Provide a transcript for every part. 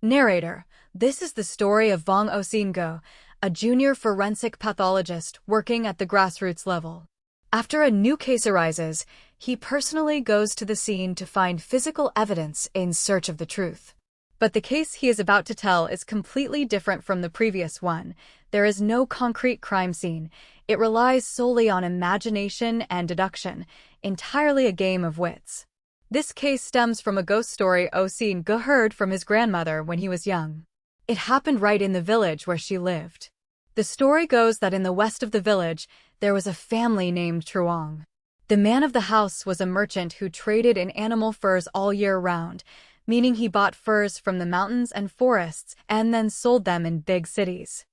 Narrator: This is the story of Vuong Oc Nguu, a junior forensic pathologist working at the grassroots level. After a new case arises, he personally goes to the scene to find physical evidence in search of the truth. But the case he is about to tell is completely different from the previous one. There is no concrete crime scene. It relies solely on imagination and deduction, entirely a game of wits. This case stems from a ghost story Oc Nguu heard from his grandmother when he was young. It happened right in the village where she lived. The story goes that in the west of the village, there was a family named Vuong. The man of the house was a merchant who traded in animal furs all year round, meaning he bought furs from the mountains and forests and then sold them in big cities.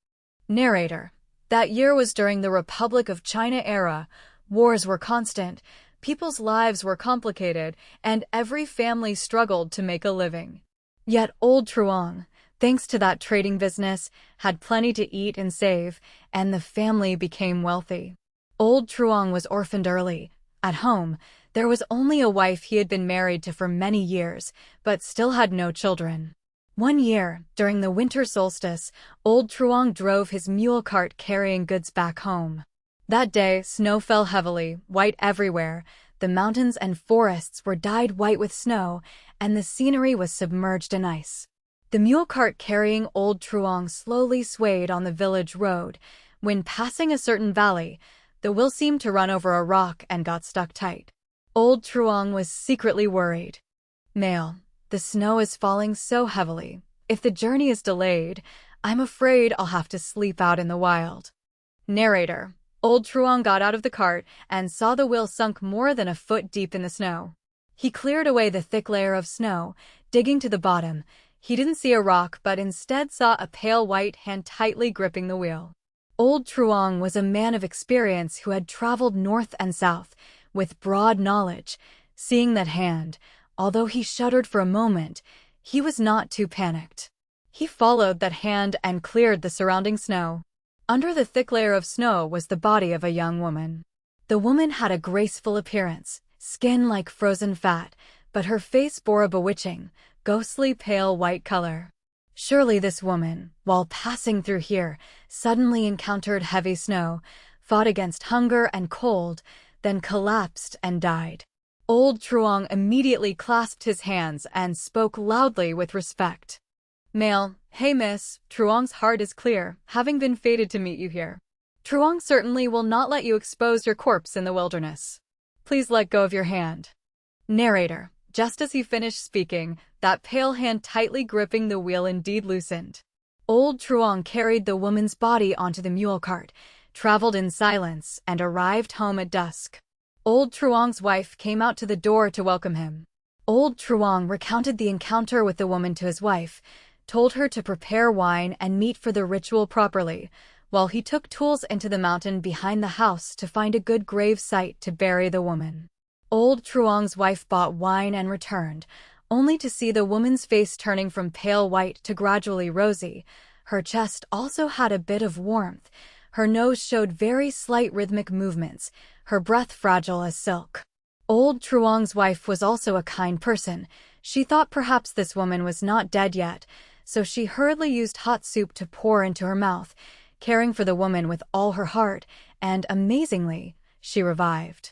Narrator: That year was during the Republic of China era. Wars were constant, people's lives were complicated, and every family struggled to make a living. Yet old Vuong, thanks to that trading business, had plenty to eat and save, and the family became wealthy. Old Vuong was orphaned early. At home, there was only a wife he had been married to for many years, but still had no children. One year, during the winter solstice, old Vuong drove his mule cart carrying goods back home. That day, snow fell heavily, white everywhere. The mountains and forests were dyed white with snow, and the scenery was submerged in ice. The mule cart carrying old Vuong slowly swayed on the village road. When passing a certain valley, the wheel seemed to run over a rock and got stuck tight. Old Vuong was secretly worried. Male: The snow is falling so heavily. If the journey is delayed, I'm afraid I'll have to sleep out in the wild. Narrator: Old Vuong got out of the cart and saw the wheel sunk more than a foot deep in the snow. He cleared away the thick layer of snow, digging to the bottom. He didn't see a rock but instead saw a pale white hand tightly gripping the wheel. Old Vuong was a man of experience who had traveled north and south, with broad knowledge. Seeing that hand, although he shuddered for a moment, he was not too panicked. He followed that hand and cleared the surrounding snow. Under the thick layer of snow was the body of a young woman. The woman had a graceful appearance, skin like frozen fat, but her face bore a bewitching, ghostly pale white color. Surely this woman, while passing through here, suddenly encountered heavy snow, fought against hunger and cold, then collapsed and died. Old Vuong immediately clasped his hands and spoke loudly with respect. Male: Hey miss, Vuong's heart is clear, having been fated to meet you here. Vuong certainly will not let you expose your corpse in the wilderness. Please let go of your hand. Narrator: Just as he finished speaking, that pale hand tightly gripping the wheel indeed loosened. Old Vuong carried the woman's body onto the mule cart, traveled in silence, and arrived home at dusk. Old Vuong's wife came out to the door to welcome him. Old Vuong recounted the encounter with the woman to his wife, told her to prepare wine and meat for the ritual properly, while he took tools into the mountain behind the house to find a good grave site to bury the woman. Old Vuong's wife bought wine and returned, only to see the woman's face turning from pale white to gradually rosy. Her chest also had a bit of warmth. Her nose showed very slight rhythmic movements, her breath fragile as silk. Old Vuong's wife was also a kind person. She thought perhaps this woman was not dead yet, so she hurriedly used hot soup to pour into her mouth, caring for the woman with all her heart, and, amazingly, she revived.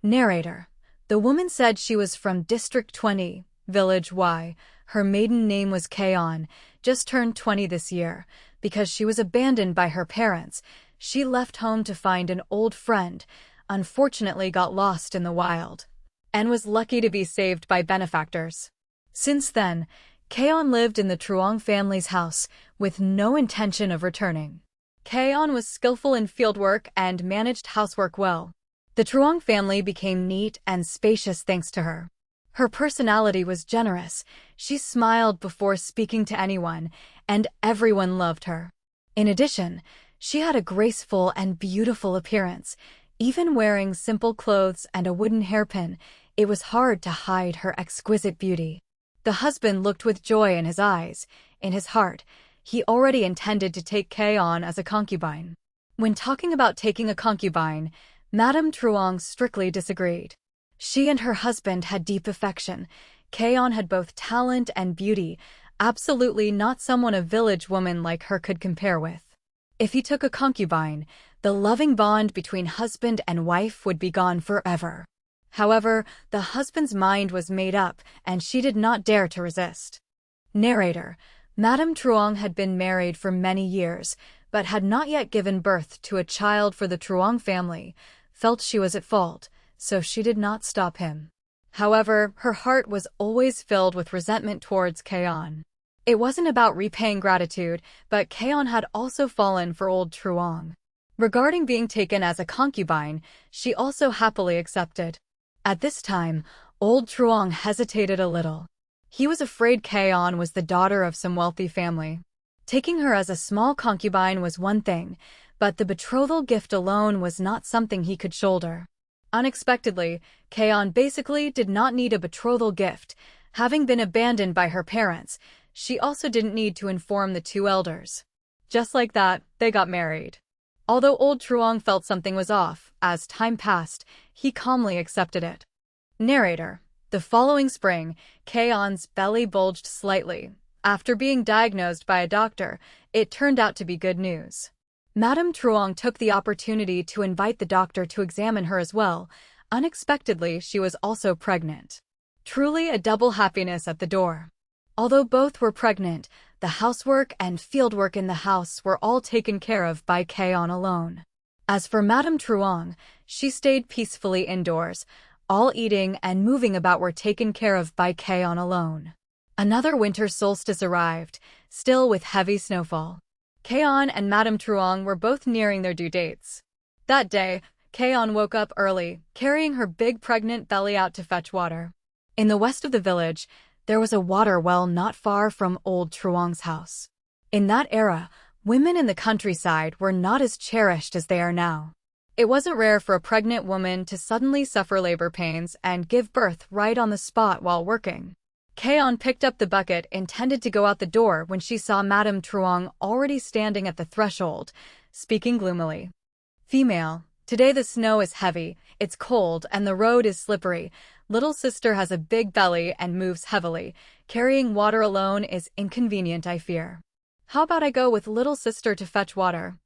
Narrator: The woman said she was from District 20, Village Y. Her maiden name was Que Anh, just turned 20 this year. Because she was abandoned by her parents, she left home to find an old friend, unfortunately got lost in the wild, and was lucky to be saved by benefactors. Since then, Que Anh lived in the Vuong family's house, with no intention of returning. Que Anh was skillful in fieldwork and managed housework well. The Vuong family became neat and spacious thanks to her. Her personality was generous, she smiled before speaking to anyone, and everyone loved her. In addition, she had a graceful and beautiful appearance. Even wearing simple clothes and a wooden hairpin, it was hard to hide her exquisite beauty. The husband looked with joy in his eyes. In his heart, he already intended to take Que Anh as a concubine. When talking about taking a concubine, Madame Vuong strictly disagreed. She and her husband had deep affection. Que Anh had both talent and beauty, absolutely not someone a village woman like her could compare with. If he took a concubine, the loving bond between husband and wife would be gone forever. However, the husband's mind was made up, and she did not dare to resist. Narrator: Madame Truong had been married for many years, but had not yet given birth to a child for the Truong family, felt she was at fault, so she did not stop him. However, her heart was always filled with resentment towards Que Anh. It wasn't about repaying gratitude, but Que Anh had also fallen for old Truong. Regarding being taken as a concubine, she also happily accepted. At this time, old Truong hesitated a little. He was afraid Que Anh was the daughter of some wealthy family. Taking her as a small concubine was one thing, but the betrothal gift alone was not something he could shoulder. Unexpectedly, Que Anh basically did not need a betrothal gift. Having been abandoned by her parents, she also didn't need to inform the two elders. Just like that, they got married. Although old Truong felt something was off, as time passed, he calmly accepted it. Narrator: The following spring, Que Anh's belly bulged slightly. After being diagnosed by a doctor, it turned out to be good news. Madame Truong took the opportunity to invite the doctor to examine her as well. Unexpectedly, she was also pregnant. Truly a double happiness at the door. Although both were pregnant, the housework and fieldwork in the house were all taken care of by Que Anh alone. As for Madame Truong, she stayed peacefully indoors. All eating and moving about were taken care of by Que Anh alone. Another winter solstice arrived, still with heavy snowfall. Que Anh and Madame Truong were both nearing their due dates. That day, Que Anh woke up early, carrying her big pregnant belly out to fetch water. In the west of the village, there was a water well not far from old Truong's house. In that era, women in the countryside were not as cherished as they are now. It wasn't rare for a pregnant woman to suddenly suffer labor pains and give birth right on the spot while working. Que Anh picked up the bucket intended to go out the door when she saw Madame Truong already standing at the threshold, speaking gloomily. Female: Today the snow is heavy, it's cold, and the road is slippery. Little sister has a big belly and moves heavily. Carrying water alone is inconvenient, I fear. How about I go with little sister to fetch water?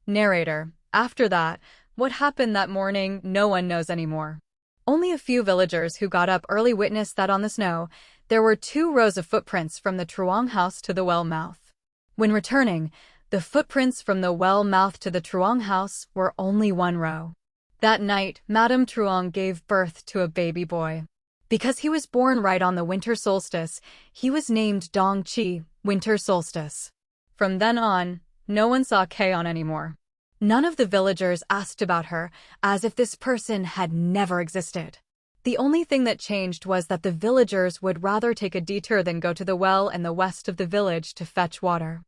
Narrator: After that, what happened that morning, no one knows anymore. Only a few villagers who got up early witnessed that on the snow, there were 2 rows of footprints from the Truong house to the well mouth. When returning, the footprints from the well mouth to the Truong house were only 1 row. That night, Madame Truong gave birth to a baby boy. Because he was born right on the winter solstice, he was named Dong Chi, Winter Solstice. From then on, no one saw Que Anh anymore. None of the villagers asked about her, as if this person had never existed. The only thing that changed was that the villagers would rather take a detour than go to the well in the west of the village to fetch water.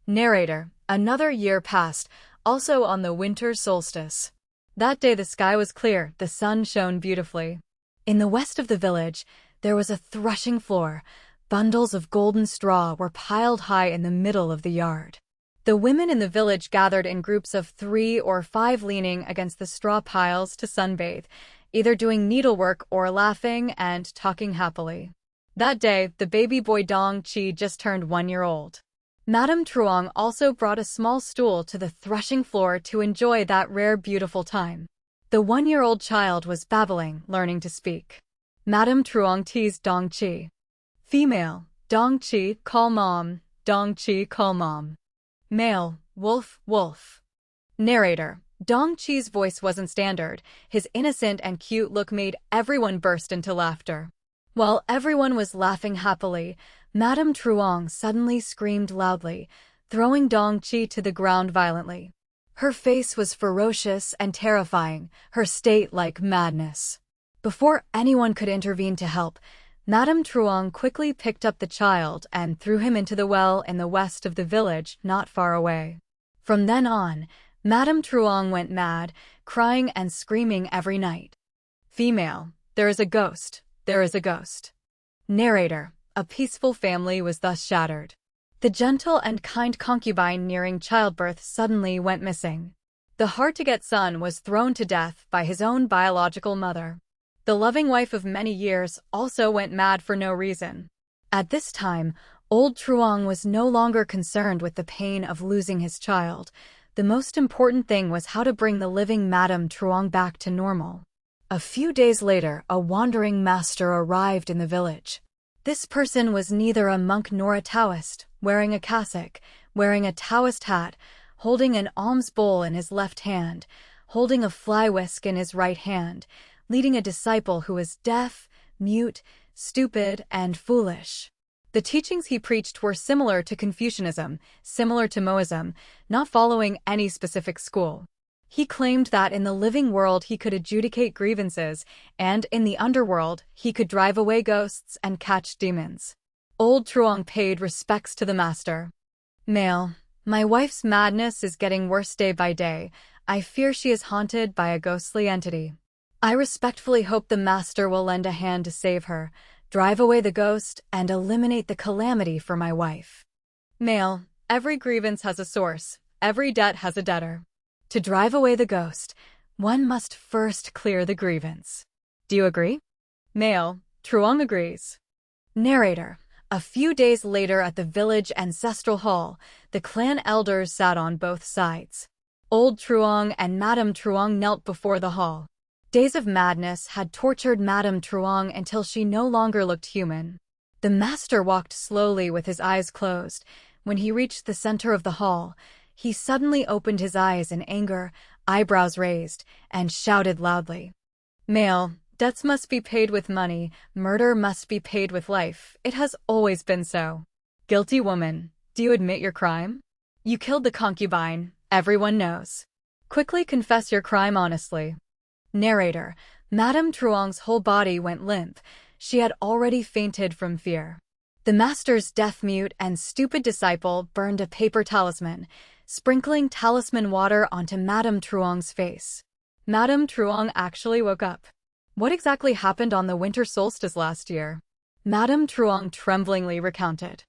Narrator: Another year passed, also on the winter solstice. That day the sky was clear, the sun shone beautifully. In the west of the village, there was a threshing floor. Bundles of golden straw were piled high in the middle of the yard. The women in the village gathered in groups of 3 or 5 leaning against the straw piles to sunbathe, either doing needlework or laughing and talking happily. That day, the baby boy Dong Chi just turned 1 year old. Madame Truong also brought a small stool to the threshing floor to enjoy that rare beautiful time. The 1-year-old child was babbling, learning to speak. Madame Truong teased Dong Chi. Female: Dong Chi, call mom. Dong Chi, call mom. Male: Wolf, wolf. Narrator: Dong Chi's voice wasn't standard. His innocent and cute look made everyone burst into laughter. While everyone was laughing happily, Madame Truong suddenly screamed loudly, throwing Dong Chi to the ground violently. Her face was ferocious and terrifying, her state like madness. Before anyone could intervene to help, Madame Truong quickly picked up the child and threw him into the well in the west of the village, not far away. From then on, Madame Truong went mad, crying and screaming every night. Female: There is a ghost, there is a ghost. Narrator: A peaceful family was thus shattered. The gentle and kind concubine nearing childbirth suddenly went missing. The hard-to-get son was thrown to death by his own biological mother. The loving wife of many years also went mad for no reason. At this time, Old Truong was no longer concerned with the pain of losing his child. The most important thing was how to bring the living Madame Truong back to normal. A few days later, a wandering master arrived in the village. This person was neither a monk nor a Taoist, wearing a cassock, wearing a Taoist hat, holding an alms bowl in his left hand, holding a fly whisk in his right hand, leading a disciple who was deaf, mute, stupid, and foolish. The teachings he preached were similar to Confucianism, similar to Moism, not following any specific school. He claimed that in the living world he could adjudicate grievances, and in the underworld he could drive away ghosts and catch demons. Old Truong paid respects to the master. Male: my wife's madness is getting worse day by day. I fear she is haunted by a ghostly entity. I respectfully hope the master will lend a hand to save her, drive away the ghost, and eliminate the calamity for my wife. Male: every grievance has a source, every debt has a debtor. To drive away the ghost, one must first clear the grievance. Do you agree? Male: Truong agrees. Narrator: a few days later at the village ancestral hall, the clan elders sat on both sides. Old Truong and Madame Truong knelt before the hall. Days of madness had tortured Madame Truong until she no longer looked human. The master walked slowly with his eyes closed. When he reached the center of the hall, he suddenly opened his eyes in anger, eyebrows raised, and shouted loudly. Male: debts must be paid with money, murder must be paid with life. It has always been so. Guilty woman, do you admit your crime? You killed the concubine, everyone knows. Quickly confess your crime honestly. Narrator: Madame Truong's whole body went limp. She had already fainted from fear. The master's deaf-mute and stupid disciple burned a paper talisman, sprinkling talisman water onto Madame Truong's face. Madame Truong actually woke up. What exactly happened on the winter solstice last year? Madame Truong tremblingly recounted.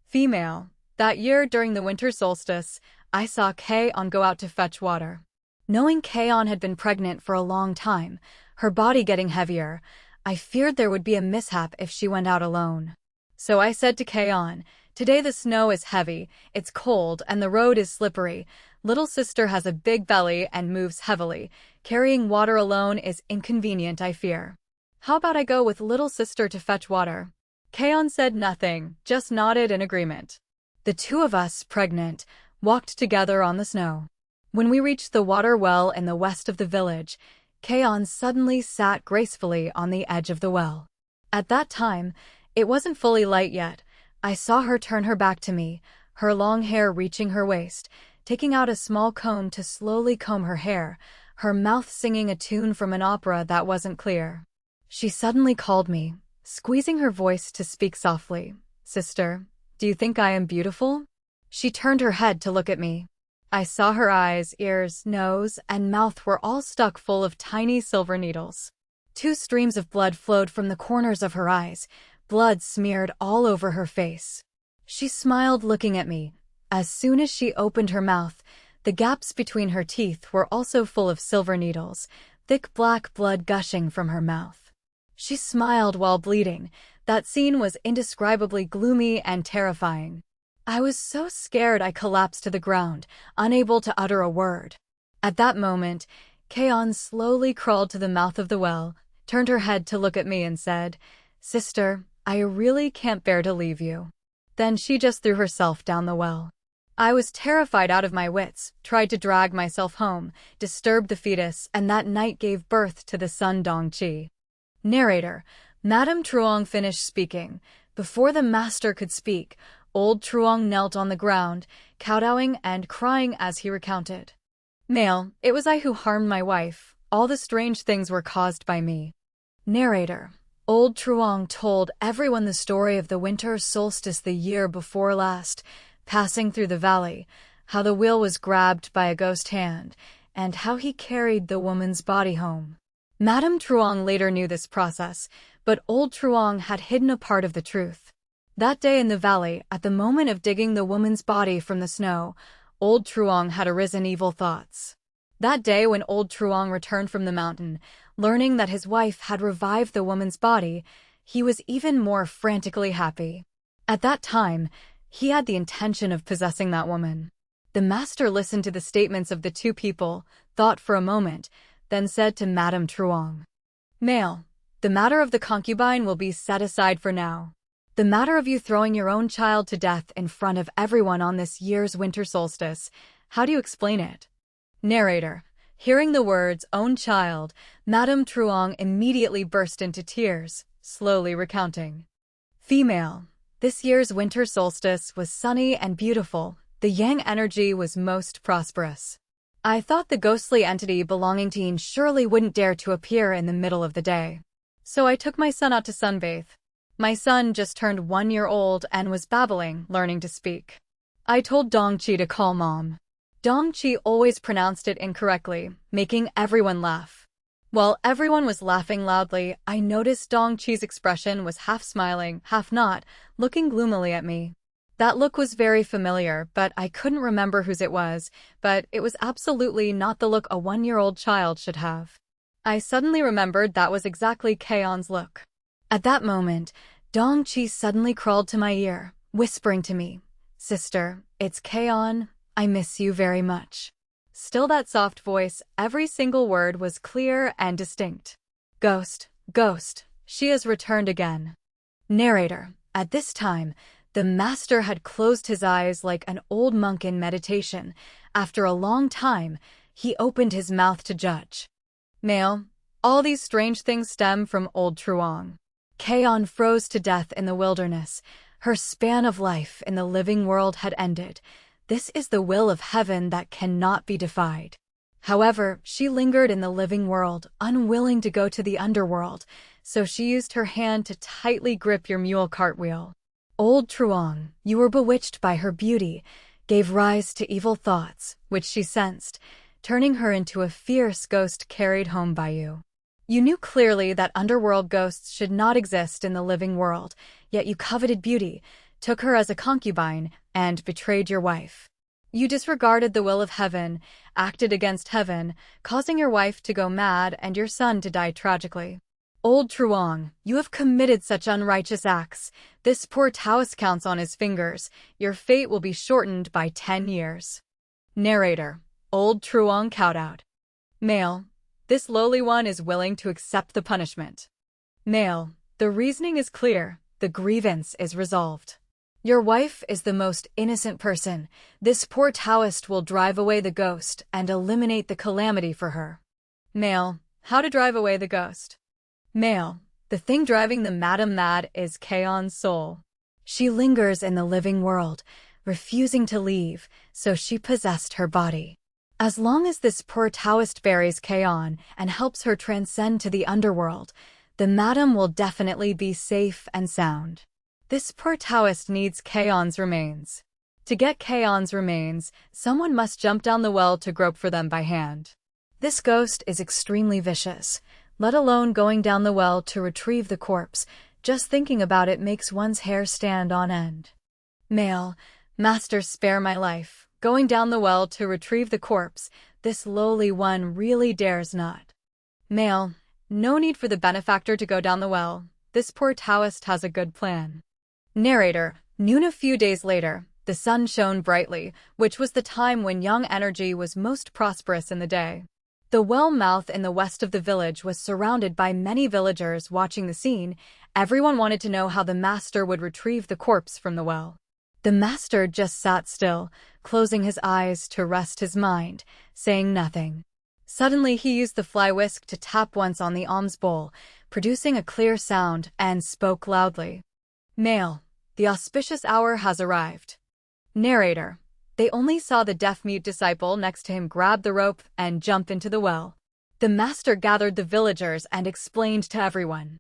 Female: that year during the winter solstice, I saw Que Anh go out to fetch water. Knowing Que Anh had been pregnant for a long time, her body getting heavier, I feared there would be a mishap if she went out alone. So I said to Que Anh, today the snow is heavy, it's cold, and the road is slippery. Little sister has a big belly and moves heavily. Carrying water alone is inconvenient, I fear. How about I go with little sister to fetch water? Que Anh said nothing, just nodded in agreement. The two of us, pregnant, walked together on the snow. When we reached the water well in the west of the village, Que Anh suddenly sat gracefully on the edge of the well. At that time, it wasn't fully light yet. I saw her turn her back to me, her long hair reaching her waist, taking out a small comb to slowly comb her hair, her mouth singing a tune from an opera that wasn't clear. She suddenly called me, squeezing her voice to speak softly. Sister, do you think I am beautiful? She turned her head to look at me. I saw her eyes, ears, nose, and mouth were all stuck full of tiny silver needles. 2 streams of blood flowed from the corners of her eyes, blood smeared all over her face. She smiled, looking at me. As soon as she opened her mouth, the gaps between her teeth were also full of silver needles, thick black blood gushing from her mouth. She smiled while bleeding. That scene was indescribably gloomy and terrifying. I was so scared I collapsed to the ground, unable to utter a word. At that moment, Que Anh slowly crawled to the mouth of the well, turned her head to look at me and said, Sister, I really can't bear to leave you. Then she just threw herself down the well. I was terrified out of my wits, tried to drag myself home, disturbed the fetus, and that night gave birth to the son Dongqi. Narrator: Madame Truong finished speaking. Before the master could speak, Old Truong knelt on the ground, kowtowing and crying as he recounted. Male: it was I who harmed my wife. All the strange things were caused by me. Narrator: Old Truong told everyone the story of the winter solstice the year before last, passing through the valley, how the wheel was grabbed by a ghost hand, and how he carried the woman's body home. Madame Truong later knew this process, but Old Truong had hidden a part of the truth. That day in the valley, at the moment of digging the woman's body from the snow, Old Truong had arisen evil thoughts. That day when Old Truong returned from the mountain, learning that his wife had revived the woman's body, he was even more frantically happy. At that time, he had the intention of possessing that woman. The master listened to the statements of the two people, thought for a moment, then said to Madame Truong, "Male, the matter of the concubine will be set aside for now. The matter of you throwing your own child to death in front of everyone on this year's winter solstice, how do you explain it?" Narrator. Hearing the words, "own child," Madame Truong immediately burst into tears, slowly recounting. Female. This year's winter solstice was sunny and beautiful. The yang energy was most prosperous. I thought the ghostly entity belonging to Yin surely wouldn't dare to appear in the middle of the day. So I took my son out to sunbathe. My son just turned 1 year old and was babbling, learning to speak. I told Dongqi to call mom. Dongqi always pronounced it incorrectly, making everyone laugh. While everyone was laughing loudly, I noticed Dongqi's expression was half smiling, half not, looking gloomily at me. That look was very familiar, but I couldn't remember whose it was, but it was absolutely not the look a 1-year-old child should have. I suddenly remembered that was exactly Que An's look. At that moment, Dongqi suddenly crawled to my ear, whispering to me, "Sister, it's Que An. I miss you very much." Still that soft voice, every single word was clear and distinct. "Ghost, ghost, she has returned again." Narrator. At this time, the master had closed his eyes like an old monk in meditation. After a long time, he opened his mouth to judge. Male. All these strange things stem from old Truong. Que An froze to death in the wilderness. Her span of life in the living world had ended. This is the will of heaven that cannot be defied. However, she lingered in the living world, unwilling to go to the underworld, so she used her hand to tightly grip your mule cartwheel. Old Truong, you were bewitched by her beauty, gave rise to evil thoughts, which she sensed, turning her into a fierce ghost carried home by you. You knew clearly that underworld ghosts should not exist in the living world, yet you coveted beauty, took her as a concubine, and betrayed your wife. You disregarded the will of heaven, acted against heaven, causing your wife to go mad and your son to die tragically. Old Truong, you have committed such unrighteous acts. This poor Taoist counts on his fingers. Your fate will be shortened by 10 years. Narrator. Old Truong cowed out. Male. This lowly one is willing to accept the punishment. Male. The reasoning is clear. The grievance is resolved. Your wife is the most innocent person. This poor Taoist will drive away the ghost and eliminate the calamity for her. Male. How to drive away the ghost? Male. The thing driving the madam mad is Que An's soul. She lingers in the living world, refusing to leave, so she possessed her body. As long as this poor Taoist buries Que An and helps her transcend to the underworld, the madam will definitely be safe and sound. This poor Taoist needs Que An's remains. To get Que An's remains, someone must jump down the well to grope for them by hand. This ghost is extremely vicious, let alone going down the well to retrieve the corpse. Just thinking about it makes one's hair stand on end. Male. Master, spare my life. Going down the well to retrieve the corpse, this lowly one really dares not. Male. No need for the benefactor to go down the well. This poor Taoist has a good plan. Narrator. Noon a few days later, the sun shone brightly, which was the time when yang energy was most prosperous in the day. The well mouth in the west of the village was surrounded by many villagers watching the scene. Everyone wanted to know how the master would retrieve the corpse from the well. The master just sat still, closing his eyes to rest his mind, saying nothing. Suddenly he used the fly whisk to tap once on the alms bowl, producing a clear sound, and spoke loudly. Male. The auspicious hour has arrived. Narrator. They only saw the deaf-mute disciple next to him grab the rope and jump into the well. The master gathered the villagers and explained to everyone.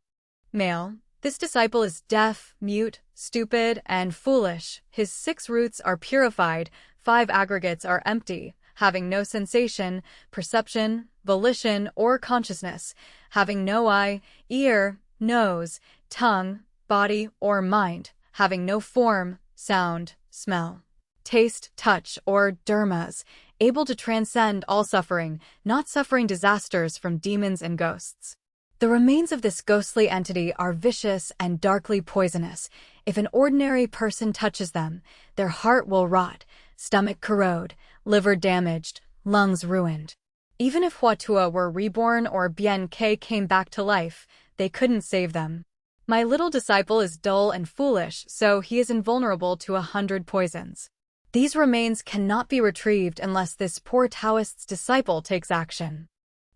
Male. This disciple is deaf, mute, stupid, and foolish. His 6 roots are purified, 5 aggregates are empty, having no sensation, perception, volition, or consciousness, having no eye, ear, nose, tongue, body, or mind, having no form, sound, smell, taste, touch, or dharmas, able to transcend all suffering, not suffering disasters from demons and ghosts. The remains of this ghostly entity are vicious and darkly poisonous. If an ordinary person touches them, their heart will rot, stomach corrode, liver damaged, lungs ruined. Even if Huatua were reborn or Bien Ke came back to life, they couldn't save them. My little disciple is dull and foolish, so he is invulnerable to 100 poisons. These remains cannot be retrieved unless this poor Taoist's disciple takes action.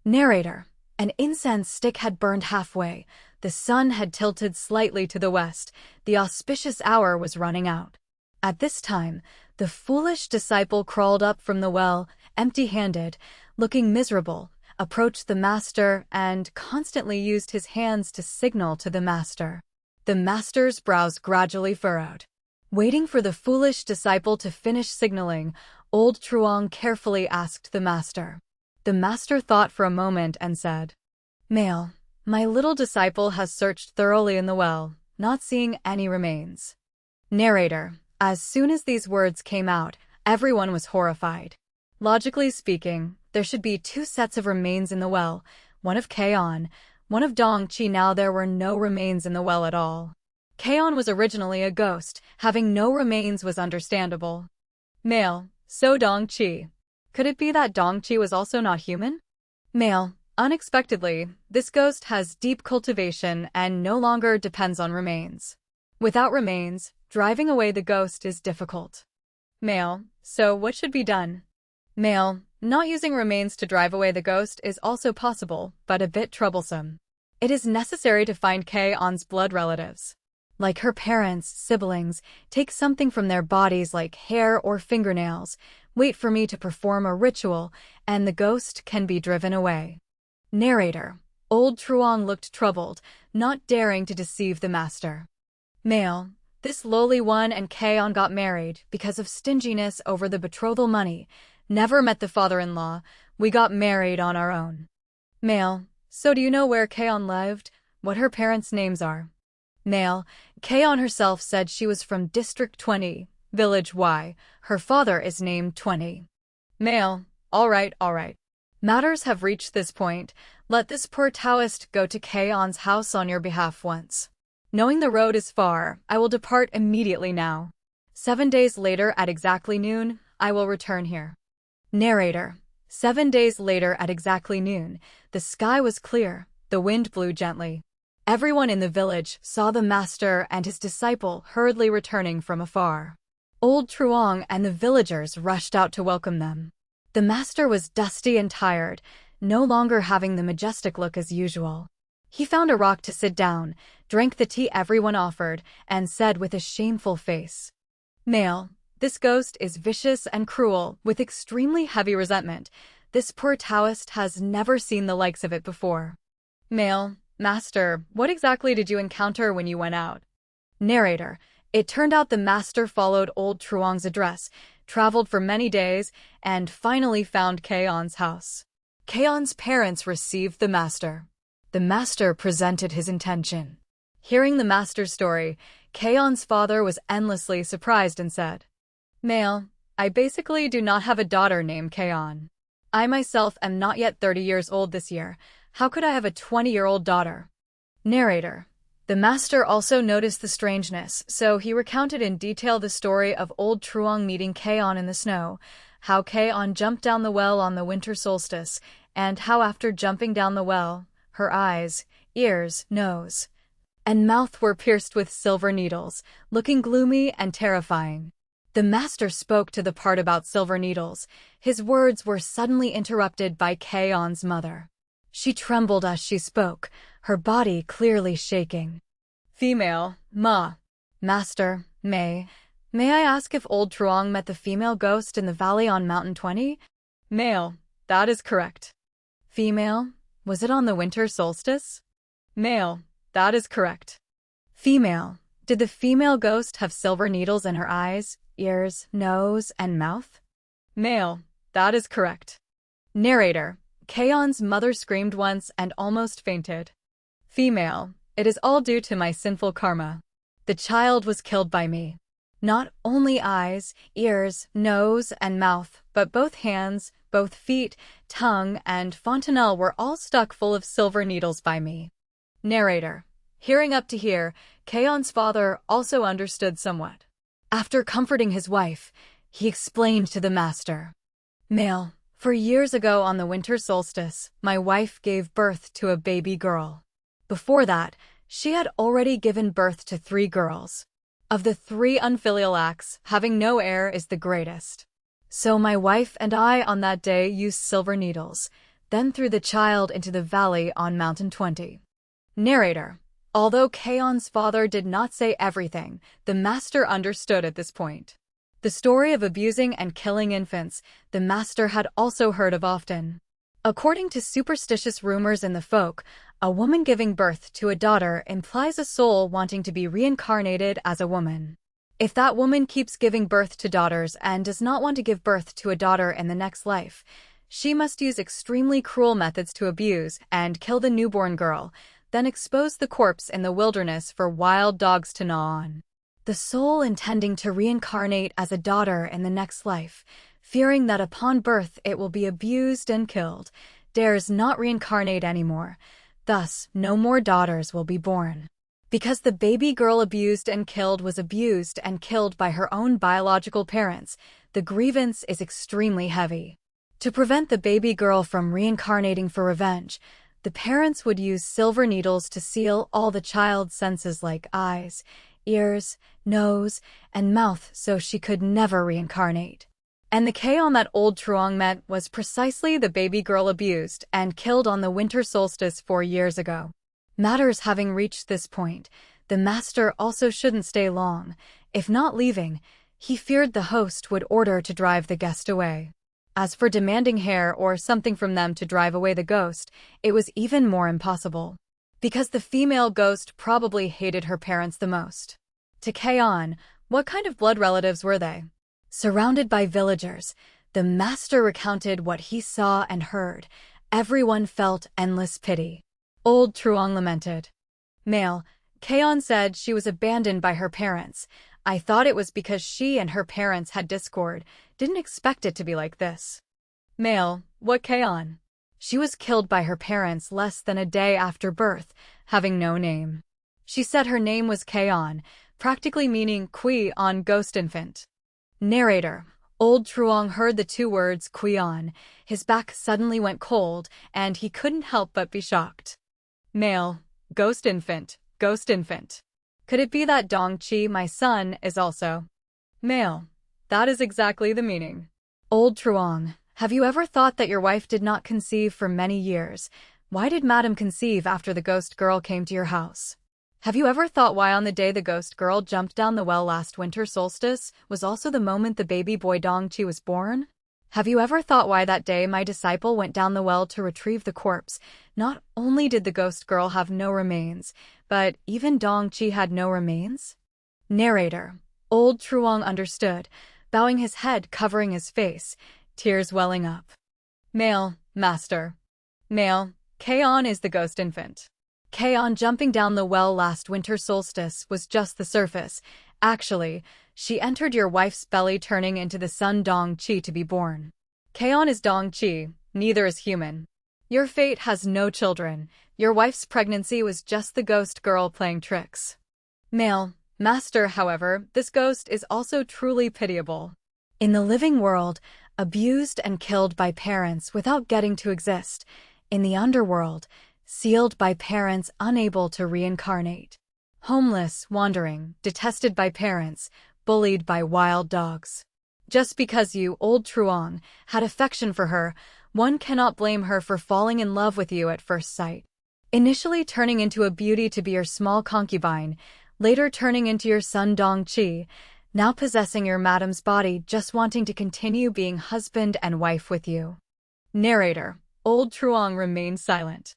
Narrator. An incense stick had burned halfway. The sun had tilted slightly to the west. The auspicious hour was running out. At this time, the foolish disciple crawled up from the well, empty-handed, looking miserable, approached the master, and constantly used his hands to signal to the master. The master's brows gradually furrowed. Waiting for the foolish disciple to finish signaling, old Truong carefully asked the master. The master thought for a moment and said, "Male, my little disciple has searched thoroughly in the well, not seeing any remains." Narrator. As soon as these words came out, everyone was horrified. Logically speaking, there should be 2 sets of remains in the well, one of Que Anh, one of Dong Chi. Now there were no remains in the well at all. Que Anh was originally a ghost. Having no remains was understandable. Male. So Dong Chi. Could it be that Dong Chi was also not human? Male. Unexpectedly, this ghost has deep cultivation and no longer depends on remains. Without remains, driving away the ghost is difficult. Male. So what should be done? Male. Not using remains to drive away the ghost is also possible, but a bit troublesome. It is necessary to find Que An's blood relatives. Like her parents, siblings, take something from their bodies like hair or fingernails, wait for me to perform a ritual, and the ghost can be driven away. Narrator. Old Truong looked troubled, not daring to deceive the master. Male. This lowly one and Que Anh got married because of stinginess over the betrothal money. Never met the father-in-law. We got married on our own. Male. So do you know where Que Anh lived? What her parents' names are? Male. Que Anh herself said she was from District 20, Village Y. Her father is named 20. Male. All right. Matters have reached this point. Let this poor Taoist go to Que An's house on your behalf once. Knowing the road is far, I will depart immediately now. 7 days later at exactly noon, I will return here. Narrator. 7 days later at exactly noon, the sky was clear, the wind blew gently. Everyone in the village saw the master and his disciple hurriedly returning from afar. Old Truong and the villagers rushed out to welcome them. The master was dusty and tired, no longer having the majestic look as usual. He found a rock to sit down, drank the tea everyone offered, and said with a shameful face, "Male, this ghost is vicious and cruel, with extremely heavy resentment. This poor Taoist has never seen the likes of it before." Male. Master, what exactly did you encounter when you went out? Narrator. It turned out the master followed old Truong's address, traveled for many days, and finally found Que An's house. Que An's parents received the master. The master presented his intention. Hearing the master's story, Que An's father was endlessly surprised and said, "Male, I basically do not have a daughter named Que Anh. I myself am not yet 30 years old this year. How could I have a 20-year-old daughter?" Narrator. The master also noticed the strangeness, so he recounted in detail the story of old Truong meeting Que Anh in the snow, how Que Anh jumped down the well on the winter solstice, and how after jumping down the well, her eyes, ears, nose, and mouth were pierced with silver needles, looking gloomy and terrifying. The master spoke to the part about silver needles. His words were suddenly interrupted by Que An's mother. She trembled as she spoke, her body clearly shaking. Female. Ma. Master. May I ask if old Truong met the female ghost in the valley on Mountain 20? Male. That is correct. Female. Was it on the winter solstice? Male. That is correct. Female. Did the female ghost have silver needles in her eyes, ears, nose, and mouth? Male. That is correct. Narrator. Que An's mother screamed once and almost fainted. Female. It is all due to my sinful karma. The child was killed by me. Not only eyes, ears, nose, and mouth, but both hands, both feet, tongue, and fontanelle were all stuck full of silver needles by me. Narrator. Hearing up to here, Que An's father also understood somewhat. After comforting his wife, he explained to the master. Male. For years ago on the winter solstice, my wife gave birth to a baby girl. Before that, she had already given birth to 3 girls. Of the 3 unfilial acts, having no heir is the greatest. So my wife and I on that day used silver needles, then threw the child into the valley on Mountain 20. Narrator. Although Que An's father did not say everything, the master understood at this point. The story of abusing and killing infants, the master had also heard of often. According to superstitious rumors in the folk, a woman giving birth to a daughter implies a soul wanting to be reincarnated as a woman. If that woman keeps giving birth to daughters and does not want to give birth to a daughter in the next life, she must use extremely cruel methods to abuse and kill the newborn girl, then expose the corpse in the wilderness for wild dogs to gnaw on. The soul intending to reincarnate as a daughter in the next life, fearing that upon birth it will be abused and killed, dares not reincarnate anymore. Thus, no more daughters will be born. Because the baby girl abused and killed was abused and killed by her own biological parents, the grievance is extremely heavy. To prevent the baby girl from reincarnating for revenge, the parents would use silver needles to seal all the child's senses like eyes, ears, nose, and mouth so she could never reincarnate. And the Que An that old Truong met was precisely the baby girl abused and killed on the winter solstice 4 years ago. Matters having reached this point, the master also shouldn't stay long. If not leaving, he feared the host would order to drive the guest away. As for demanding hair or something from them to drive away the ghost, it was even more impossible. Because the female ghost probably hated her parents the most. To Que An, what kind of blood relatives were they? Surrounded by villagers, the master recounted what he saw and heard. Everyone felt endless pity. Old Truong lamented. Male. Que An said she was abandoned by her parents. I thought it was because she and her parents had discord. Didn't expect it to be like this. Male. What Que An? She was killed by her parents less than a day after birth, having no name. She said her name was Que An, practically meaning Que An ghost infant. Narrator. Old Truong heard the 2 words Que An. His back suddenly went cold, and he couldn't help but be shocked. Male. Ghost infant. Ghost infant. Could it be that Dong Chi, my son, is also male? That is exactly the meaning. Old Truong. Have you ever thought that your wife did not conceive for many years? Why did Madam conceive after the ghost girl came to your house? Have you ever thought why on the day the ghost girl jumped down the well last winter solstice was also the moment the baby boy Dong Chi was born? Have you ever thought why that day my disciple went down the well to retrieve the corpse? Not only did the ghost girl have no remains, but even Dong Chi had no remains? Narrator. Old Truong understood, bowing his head covering his face, tears welling up. Male. Master. Male. Que An is the ghost infant. Que An jumping down the well last winter solstice was just the surface. Actually, she entered your wife's belly turning into the son Dong Chi to be born. Que An is Dong Chi, neither is human. Your fate has no children. Your wife's pregnancy was just the ghost girl playing tricks. Male. Master, however, this ghost is also truly pitiable. In the living world, abused and killed by parents without getting to exist. In the underworld, sealed by parents unable to reincarnate. Homeless, wandering, detested by parents, bullied by wild dogs. Just because you, old Truong, had affection for her, one cannot blame her for falling in love with you at first sight. Initially turning into a beauty to be your small concubine, later turning into your son Dong Chi, now possessing your madam's body just wanting to continue being husband and wife with you. Narrator. Old Truong remained silent.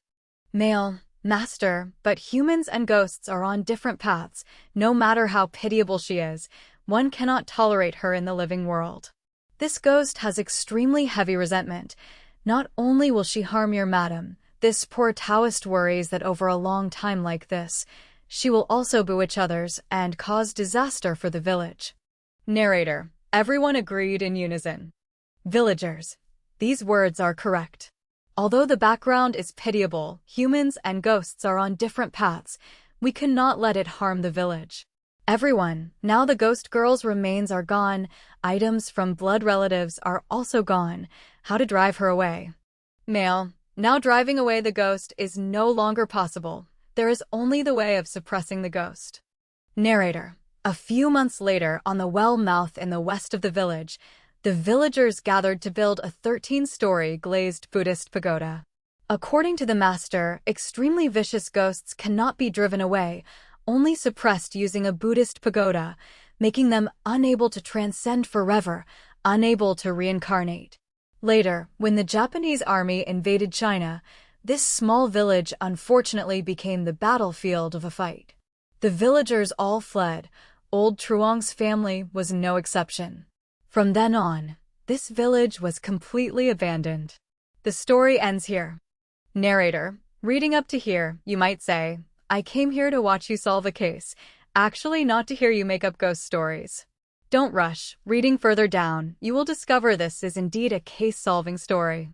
Male. Master, but humans and ghosts are on different paths. No matter how pitiable she is, one cannot tolerate her in the living world. This ghost has extremely heavy resentment. Not only will she harm your madam, this poor Taoist worries that over a long time like this, she will also bewitch others and cause disaster for the village. Narrator. Everyone agreed in unison. Villagers. These words are correct. Although the background is pitiable, humans and ghosts are on different paths. We cannot let it harm the village. Everyone, now the ghost girl's remains are gone. Items from blood relatives are also gone. How to drive her away? Male. Now driving away the ghost is no longer possible. There is only the way of suppressing the ghost. Narrator. A few months later, on the well mouth in the west of the village, the villagers gathered to build a 13-story glazed Buddhist pagoda. According to the master, extremely vicious ghosts cannot be driven away, only suppressed using a Buddhist pagoda, making them unable to transcend forever, unable to reincarnate. Later, when the Japanese army invaded China, this small village unfortunately became the battlefield of a fight. The villagers all fled. Old Truong's family was no exception. From then on, this village was completely abandoned. The story ends here. Narrator. Reading up to here, you might say, I came here to watch you solve a case, actually not to hear you make up ghost stories. Don't rush. Reading further down, you will discover this is indeed a case-solving story.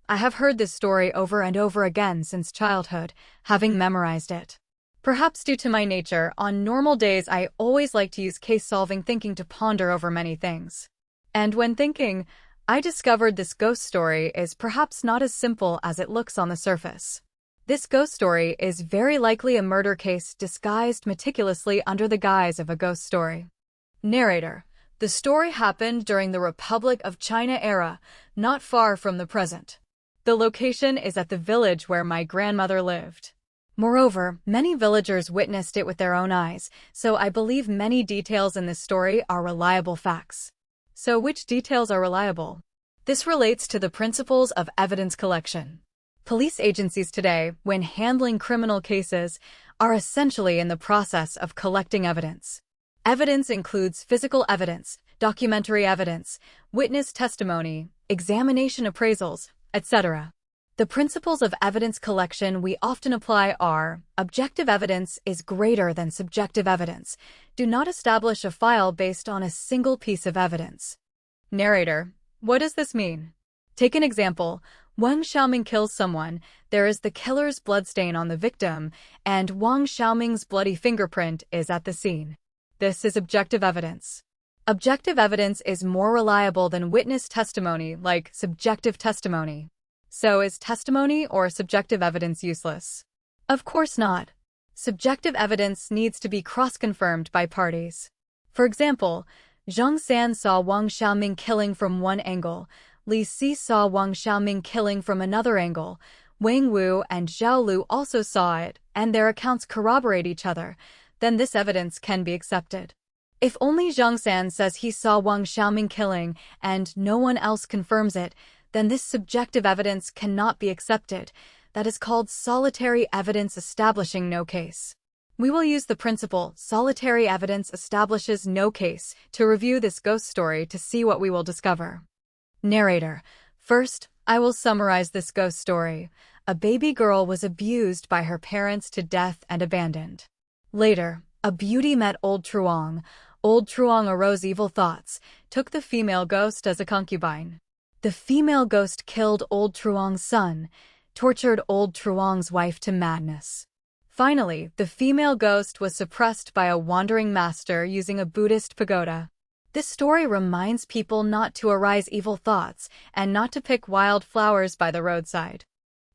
I have heard this story over and over again since childhood, having memorized it. Perhaps due to my nature, on normal days I always like to use case-solving thinking to ponder over many things. And when thinking, I discovered this ghost story is perhaps not as simple as it looks on the surface. This ghost story is very likely a murder case disguised meticulously under the guise of a ghost story. Narrator. The story happened during the Republic of China era, not far from the present. The location is at the village where my grandmother lived. Moreover, many villagers witnessed it with their own eyes, so I believe many details in this story are reliable facts. So which details are reliable? This relates to the principles of evidence collection. Police agencies today, when handling criminal cases, are essentially in the process of collecting evidence. Evidence includes physical evidence, documentary evidence, witness testimony, examination appraisals, etc. The principles of evidence collection we often apply are: objective evidence is greater than subjective evidence. Do not establish a file based on a single piece of evidence. Narrator. What does this mean? Take an example. Wang Xiaoming kills someone, there is the killer's bloodstain on the victim, and Wang Xiaoming's bloody fingerprint is at the scene. This is objective evidence. Objective evidence is more reliable than witness testimony, like subjective testimony. So is testimony or subjective evidence useless? Of course not. Subjective evidence needs to be cross-confirmed by parties. For example, Zhang San saw Wang Xiaoming killing from one angle, Li Si saw Wang Xiaoming killing from another angle, Wang Wu and Zhao Lu also saw it, and their accounts corroborate each other, then this evidence can be accepted. If only Zhang San says he saw Wang Xiaoming killing and no one else confirms it, then this subjective evidence cannot be accepted. That is called solitary evidence establishing no case. We will use the principle solitary evidence establishes no case to review this ghost story to see what we will discover. Narrator. First, I will summarize this ghost story. A baby girl was abused by her parents to death and abandoned. Later, a beauty met Old Truong. Old Truong arose evil thoughts, took the female ghost as a concubine. The female ghost killed Old Truong's son, tortured Old Truong's wife to madness. Finally, the female ghost was suppressed by a wandering master using a Buddhist pagoda. This story reminds people not to arise evil thoughts and not to pick wild flowers by the roadside.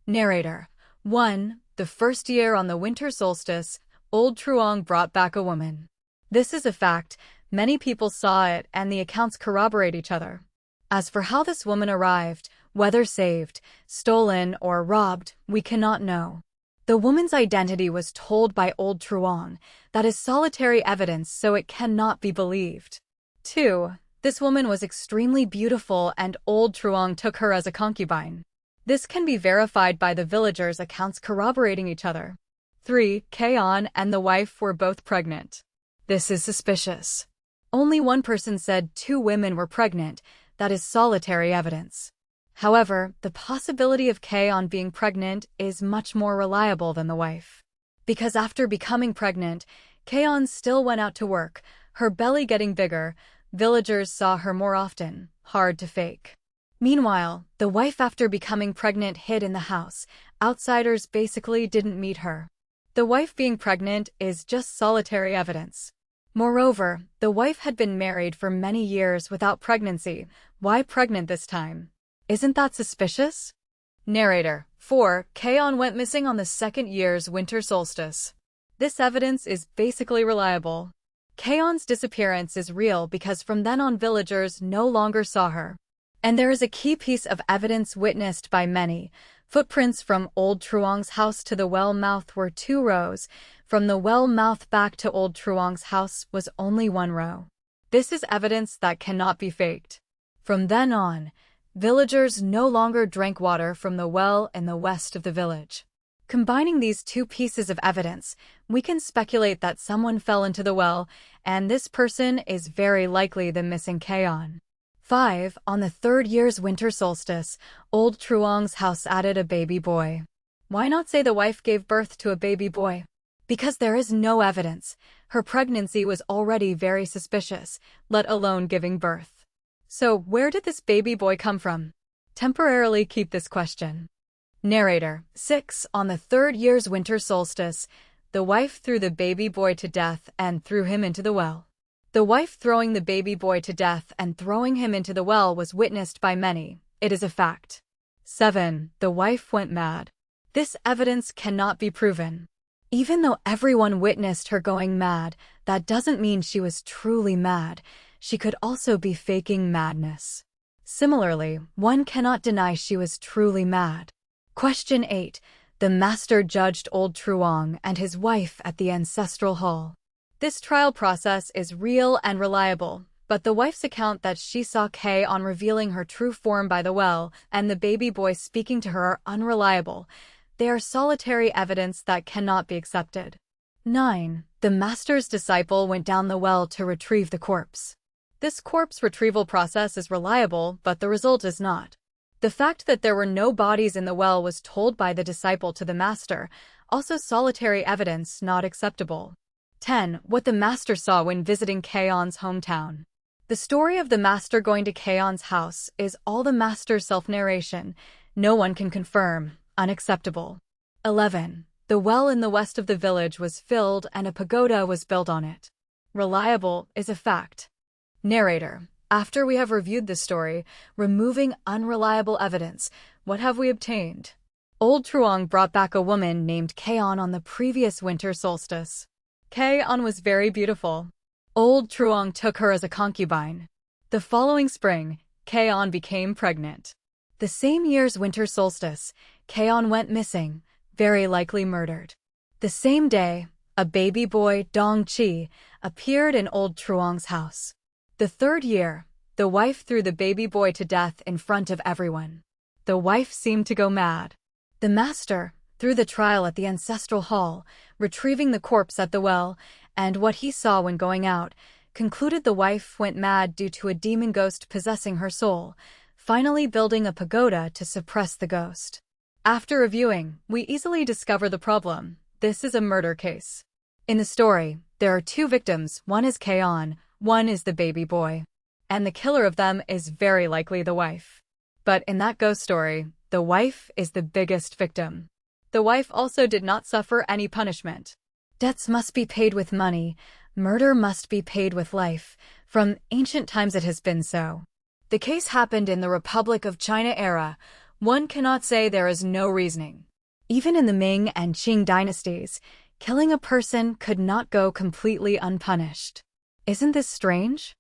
Narrator. 1. The first year on the winter solstice, Old Truong brought back a woman. This is a fact. Many people saw it and the accounts corroborate each other. As for how this woman arrived, whether saved, stolen, or robbed, we cannot know. The woman's identity was told by Old Truong. That is solitary evidence, so it cannot be believed. 2. This woman was extremely beautiful and Old Truong took her as a concubine. This can be verified by the villagers' accounts corroborating each other. 3. Que Anh and the wife were both pregnant. This is suspicious. Only one person said 2 women were pregnant. That is solitary evidence. However, the possibility of Que Anh being pregnant is much more reliable than the wife. Because after becoming pregnant, Que Anh still went out to work, her belly getting bigger, villagers saw her more often, hard to fake. Meanwhile, the wife after becoming pregnant hid in the house. Outsiders basically didn't meet her. The wife being pregnant is just solitary evidence. Moreover, the wife had been married for many years without pregnancy. Why pregnant this time? Isn't that suspicious? Narrator. 4. Que Anh went missing on the second year's winter solstice. This evidence is basically reliable. Que Anh's disappearance is real because from then on villagers no longer saw her. And there is a key piece of evidence witnessed by many. Footprints from Old Truong's house to the well mouth were 2 rows. From the well mouth back to Old Truong's house was only 1 row. This is evidence that cannot be faked. From then on, villagers no longer drank water from the well in the west of the village. Combining these 2 pieces of evidence, we can speculate that someone fell into the well, and this person is very likely the missing Que Anh. 5. On the 3rd year's winter solstice, Old Truong's house added a baby boy. Why not say the wife gave birth to a baby boy? Because there is no evidence. Her pregnancy was already very suspicious, let alone giving birth. So where did this baby boy come from? Temporarily keep this question. Narrator. 6. On the 3rd year's winter solstice, the wife threw the baby boy to death and threw him into the well. The wife throwing the baby boy to death and throwing him into the well was witnessed by many. It is a fact. 7. The wife went mad. This evidence cannot be proven. Even though everyone witnessed her going mad, that doesn't mean she was truly mad. She could also be faking madness. Similarly, one cannot deny she was truly mad. Question 8. The master judged Old Truong and his wife at the ancestral hall. This trial process is real and reliable, but the wife's account that she saw Que Anh revealing her true form by the well and the baby boy speaking to her are unreliable. They are solitary evidence that cannot be accepted. 9. The master's disciple went down the well to retrieve the corpse. This corpse retrieval process is reliable, but the result is not. The fact that there were no bodies in the well was told by the disciple to the master, also solitary evidence not acceptable. 10. What the master saw when visiting Que Anh's hometown. The story of the master going to Que Anh's house is all the master's self-narration. No one can confirm. Unacceptable. 11. The well in the west of the village was filled and a pagoda was built on it. Reliable is a fact. Narrator. After we have reviewed this story, removing unreliable evidence, what have we obtained? Old Truong brought back a woman named Que Anh on the previous winter solstice. Que Anh was very beautiful. Old Truong took her as a concubine. The following spring, Que Anh became pregnant. The same year's winter solstice, Que Anh went missing, very likely murdered. The same day, a baby boy, Dong Chi, appeared in Old Truong's house. The 3rd year, the wife threw the baby boy to death in front of everyone. The wife seemed to go mad. The master threw the trial at the ancestral hall, retrieving the corpse at the well, and what he saw when going out, concluded the wife went mad due to a demon ghost possessing her soul, finally building a pagoda to suppress the ghost. After reviewing, we easily discover the problem. This is a murder case. In the story, there are 2 victims, one is Que Anh, one is the baby boy. And the killer of them is very likely the wife. But in that ghost story, the wife is the biggest victim. The wife also did not suffer any punishment. Debts must be paid with money. Murder must be paid with life. From ancient times it has been so. The case happened in the Republic of China era. One cannot say there is no reasoning. Even in the Ming and Qing dynasties, killing a person could not go completely unpunished. Isn't this strange?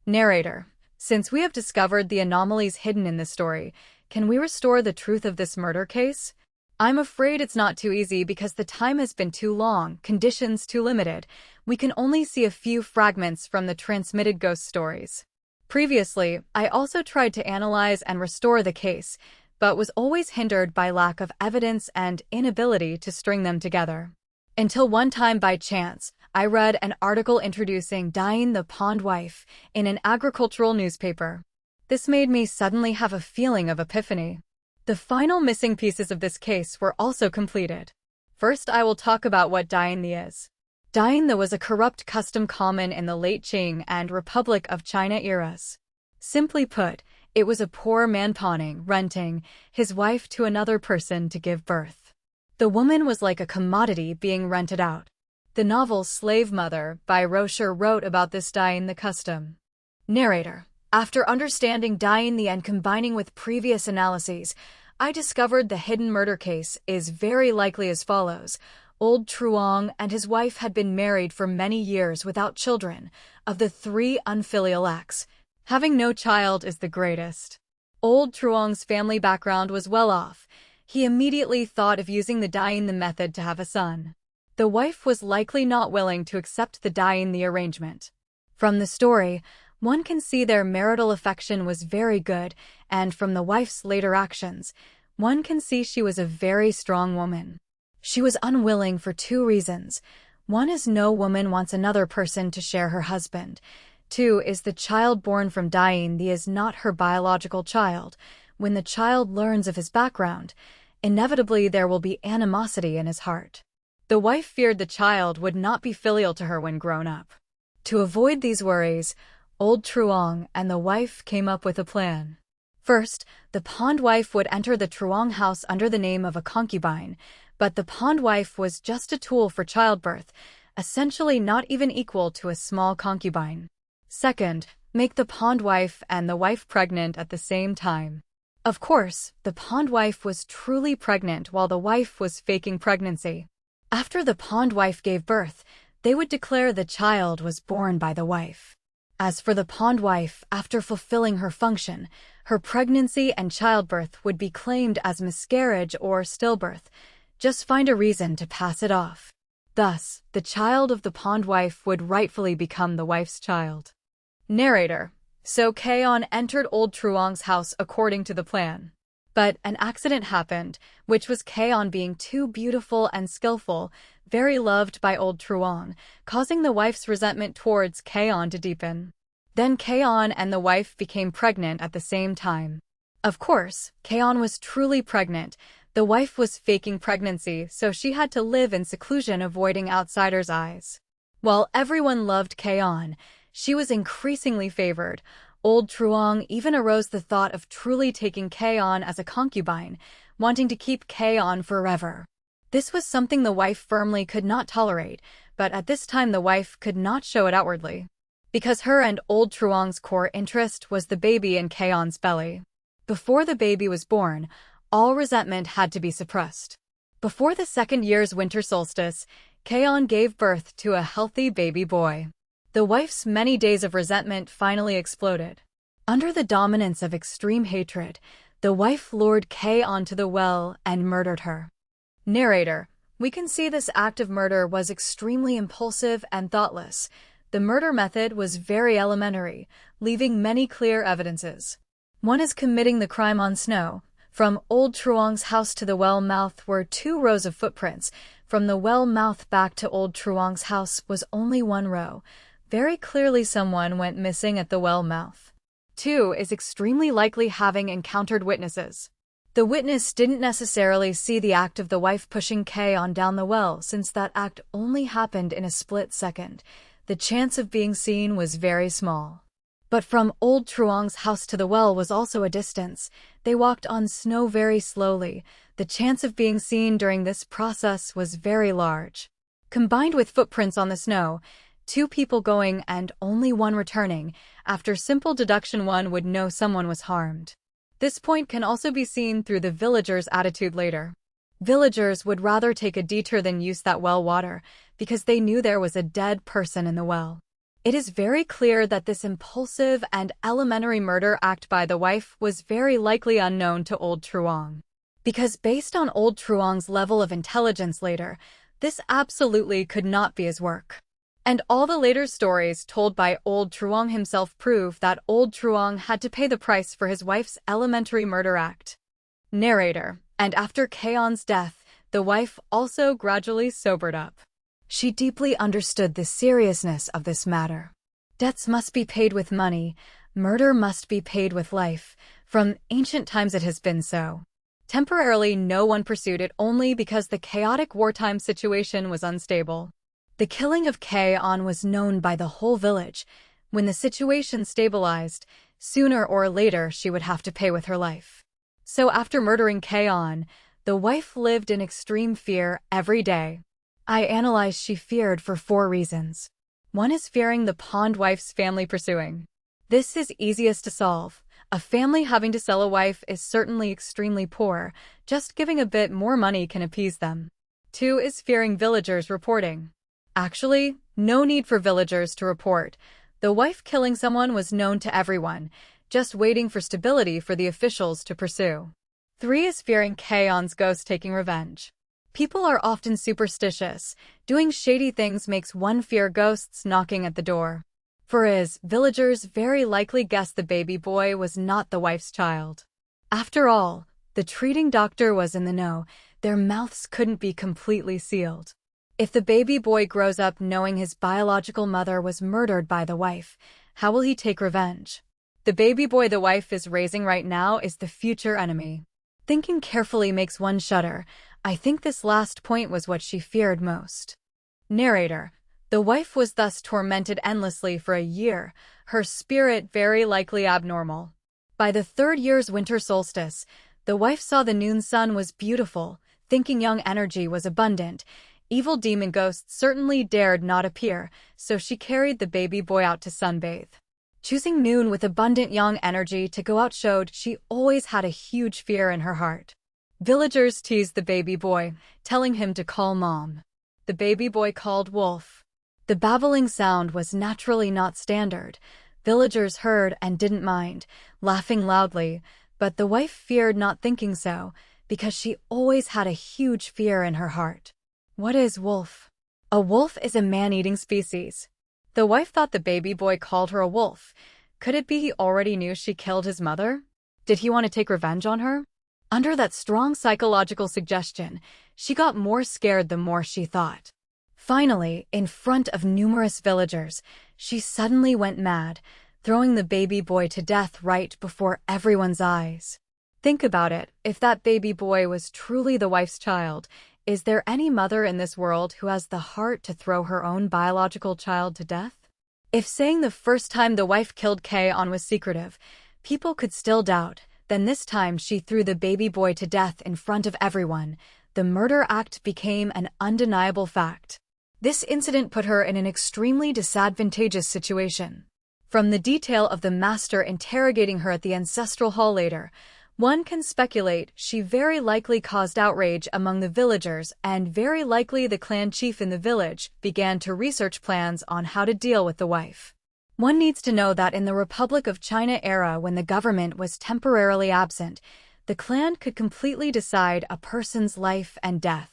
Narrator. Since we have discovered the anomalies hidden in this story, can we restore the truth of this murder case? I'm afraid it's not too easy because the time has been too long, conditions too limited. We can only see a few fragments from the transmitted ghost stories. Previously, I also tried to analyze and restore the case, but was always hindered by lack of evidence and inability to string them together. Until one time by chance, I read an article introducing Dien the Pond Wife in an agricultural newspaper. This made me suddenly have a feeling of epiphany. The final missing pieces of this case were also completed. First, I will talk about what Dien is. Dien was a corrupt custom common in the late Qing and Republic of China eras. Simply put, It was a poor man pawning, renting, his wife to another person to give birth. The woman was like a commodity being rented out. The novel Slave Mother by Rocher wrote about this Dien the custom. Narrator: After understanding Dien the and combining with previous analyses, I discovered the hidden murder case is very likely as follows. Old Truong and his wife had been married for many years without children. Of the 3 unfilial acts, having no child is the greatest. Old Truong's family background was well off. He immediately thought of using the Dien the method to have a son. The wife was likely not willing to accept the Dien the arrangement. From the story, one can see their marital affection was very good, and from the wife's later actions, one can see she was a very strong woman. She was unwilling for 2 reasons. One is no woman wants another person to share her husband. 2 is the child born from Dien the is not her biological child. When the child learns of his background, inevitably there will be animosity in his heart. The wife feared the child would not be filial to her when grown up. To avoid these worries, Old Truong and the wife came up with a plan. First, the pawned wife would enter the Truong house under the name of a concubine, but the pawned wife was just a tool for childbirth, essentially not even equal to a small concubine. Second, make the pawned wife and the wife pregnant at the same time. Of course, the pawned wife was truly pregnant while the wife was faking pregnancy. After the pawned wife gave birth, they would declare the child was born by the wife. As for the pawned wife, after fulfilling her function, her pregnancy and childbirth would be claimed as miscarriage or stillbirth. Just find a reason to pass it off. Thus, the child of the pawned wife would rightfully become the wife's child. Narrator: So Que Anh entered Old Truong's house according to the plan. But an accident happened, which was Que Anh being too beautiful and skillful, very loved by Old Truong, causing the wife's resentment towards Que Anh to deepen. Then Que Anh and the wife became pregnant at the same time. Of course, Que Anh was truly pregnant. The wife was faking pregnancy, so she had to live in seclusion, avoiding outsiders' eyes. While everyone loved Que Anh, she was increasingly favored. Old Truong even arose the thought of truly taking Que Anh as a concubine, wanting to keep Que Anh forever. This was something the wife firmly could not tolerate, but at this time the wife could not show it outwardly, because her and Old Truong's core interest was the baby in Que Anh's belly. Before the baby was born, all resentment had to be suppressed. Before the 2nd year's winter solstice, Que Anh gave birth to a healthy baby boy. The wife's many days of resentment finally exploded. Under the dominance of extreme hatred, the wife lured Que Anh to the well and murdered her. Narrator: We can see this act of murder was extremely impulsive and thoughtless. The murder method was very elementary, leaving many clear evidences. One is committing the crime on snow. From Old Truong's house to the well mouth were 2 rows of footprints. From the well mouth back to Old Truong's house was only 1 row. Very clearly someone went missing at the well mouth. 2 is extremely likely having encountered witnesses. The witness didn't necessarily see the act of the wife pushing Que Anh down the well, since that act only happened in a split second. The chance of being seen was very small. But from Old Truong's house to the well was also a distance. They walked on snow very slowly. The chance of being seen during this process was very large. Combined with footprints on the snow, 2 people going and only 1 returning, after simple deduction one would know someone was harmed. This point can also be seen through the villagers' attitude later. Villagers would rather take a detour than use that well water, because they knew there was a dead person in the well. It is very clear that this impulsive and elementary murder act by the wife was very likely unknown to Old Truong. Because based on Old Truong's level of intelligence later, this absolutely could not be his work. And all the later stories told by Old Truong himself prove that Old Truong had to pay the price for his wife's elementary murder act. Narrator: And after Que Anh's death, the wife also gradually sobered up. She deeply understood the seriousness of this matter. Debts must be paid with money, murder must be paid with life. From ancient times it has been so. Temporarily no one pursued it only because the chaotic wartime situation was unstable. The killing of Que Anh was known by the whole village. When the situation stabilized, Sooner or later, she would have to pay with her life. So after murdering Que Anh, the wife lived in extreme fear every day. I analyzed she feared for 4 reasons. One is fearing the pawned wife's family pursuing. This is easiest to solve. A family having to sell a wife is certainly extremely poor. Just giving a bit more money can appease them. 2 is fearing villagers reporting. Actually, no need for villagers to report. The wife killing someone was known to everyone, just waiting for stability for the officials to pursue. 3 is fearing Que Anh's ghost taking revenge. People are often superstitious. Doing shady things makes one fear ghosts knocking at the door. 4 is villagers very likely guessed the baby boy was not the wife's child. After all, the treating doctor was in the know. Their mouths couldn't be completely sealed. If the baby boy grows up knowing his biological mother was murdered by the wife, how will he take revenge? The baby boy the wife is raising right now is the future enemy. Thinking carefully makes one shudder. I think this last point was what she feared most. Narrator. The wife was thus tormented endlessly for a year, her spirit very likely abnormal. By the 3rd year's winter solstice, the wife saw the noon sun was beautiful, thinking young energy was abundant. Evil demon ghosts certainly dared not appear, so she carried the baby boy out to sunbathe. Choosing noon with abundant young energy to go out showed she always had a huge fear in her heart. Villagers teased the baby boy, telling him to call mom. The baby boy called Wolf. The babbling sound was naturally not standard. Villagers heard and didn't mind, laughing loudly, but the wife feared not thinking so, because she always had a huge fear in her heart. What is wolf? A wolf is a man-eating species. The wife thought the baby boy called her a wolf. Could it be he already knew she killed his mother? Did he want to take revenge on her? Under that strong psychological suggestion, she got more scared the more she thought. Finally, in front of numerous villagers, she suddenly went mad, throwing the baby boy to death right before everyone's eyes. Think about it, if that baby boy was truly the wife's child, is there any mother in this world who has the heart to throw her own biological child to death? If saying the first time the wife killed Que Anh was secretive, people could still doubt, then this time she threw the baby boy to death in front of everyone. The murder act became an undeniable fact. This incident put her in an extremely disadvantageous situation. From the detail of the master interrogating her at the ancestral hall later, one can speculate she very likely caused outrage among the villagers, and very likely the clan chief in the village began to research plans on how to deal with the wife. One needs to know that in the Republic of China era, when the government was temporarily absent, the clan could completely decide a person's life and death.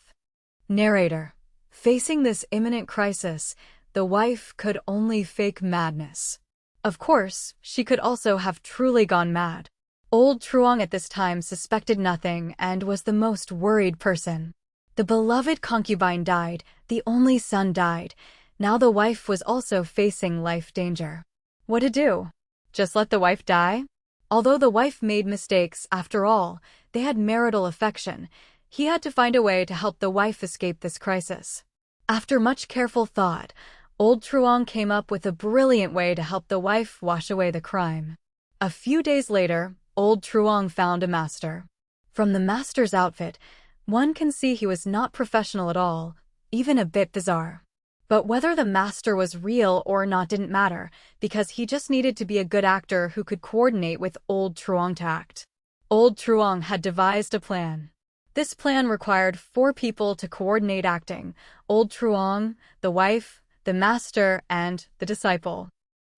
Narrator. Facing this imminent crisis, the wife could only fake madness. Of course, she could also have truly gone mad. Old Truong at this time suspected nothing and was the most worried person. The beloved concubine died, the only son died. Now the wife was also facing life danger. What to do? Just let the wife die? Although the wife made mistakes, after all, they had marital affection. He had to find a way to help the wife escape this crisis. After much careful thought, Old Truong came up with a brilliant way to help the wife wash away the crime. A few days later, Old Truong found a master. From the master's outfit, one can see he was not professional at all, even a bit bizarre. But whether the master was real or not didn't matter, because he just needed to be a good actor who could coordinate with Old Truong to act. Old Truong had devised a plan. This plan required 4 people to coordinate acting: Old Truong, the wife, the master, and the disciple.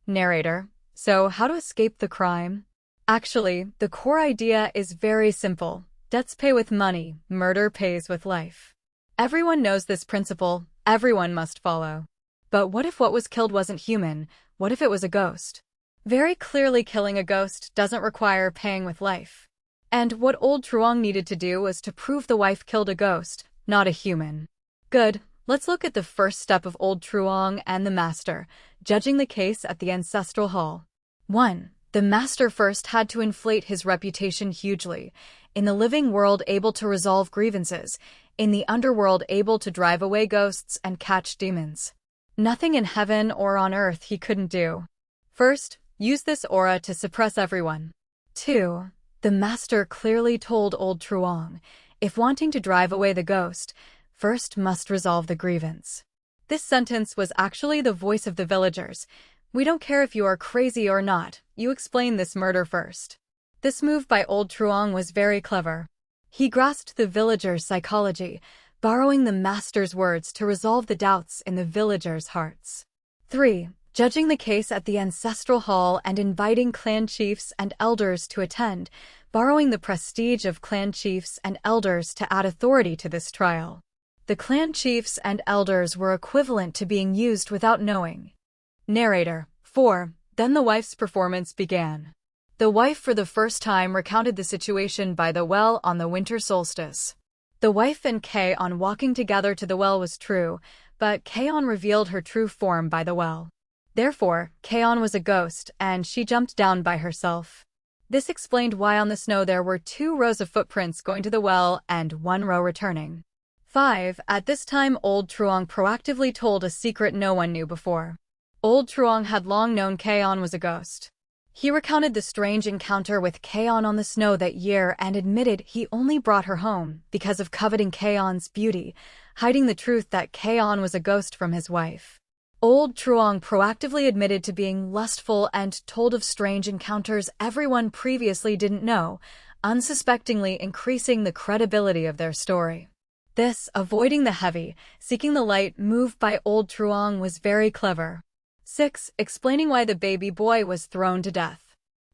Narrator. So, how to escape the crime? Actually, the core idea is very simple. Debts pay with money, murder pays with life. Everyone knows this principle. Everyone must follow. But what if what was killed wasn't human? What if it was a ghost? Very clearly, killing a ghost doesn't require paying with life. And what Old Truong needed to do was to prove the wife killed a ghost, not a human. Good. Let's look at the first step of Old Truong and the master, judging the case at the ancestral hall. 1. The master first had to inflate his reputation hugely. In the living world, able to resolve grievances. In the underworld, able to drive away ghosts and catch demons. Nothing in heaven or on earth he couldn't do. First, Use this aura to suppress everyone. 2. The master clearly told old Truong, if wanting to drive away the ghost, first must resolve the grievance. This sentence was actually the voice of the villagers. We don't care if you are crazy or not, you explain this murder first. This move by old Truong was very clever. He grasped the villagers' psychology, borrowing the master's words to resolve the doubts in the villagers' hearts. 3. Judging the case at the ancestral hall and inviting clan chiefs and elders to attend, borrowing the prestige of clan chiefs and elders to add authority to this trial. The clan chiefs and elders were equivalent to being used without knowing. Narrator. 4. Then the wife's performance began. The wife for the first time recounted the situation by the well on the winter solstice. The wife and Que Anh walking together to the well was true, but Que Anh revealed her true form by the well. Therefore, Que Anh was a ghost, and she jumped down by herself. This explained why on the snow there were 2 rows of footprints going to the well and 1 row returning. 5. At this time old Truong proactively told a secret no one knew before. Old Truong had long known Que Anh was a ghost. He recounted the strange encounter with Que Anh on the snow that year and admitted he only brought her home because of coveting Que Anh's beauty, hiding the truth that Que Anh was a ghost from his wife. Old Truong proactively admitted to being lustful and told of strange encounters everyone previously didn't know, unsuspectingly increasing the credibility of their story. This, avoiding the heavy, seeking the light move by old Truong was very clever. 6. Explaining why the baby boy was thrown to death.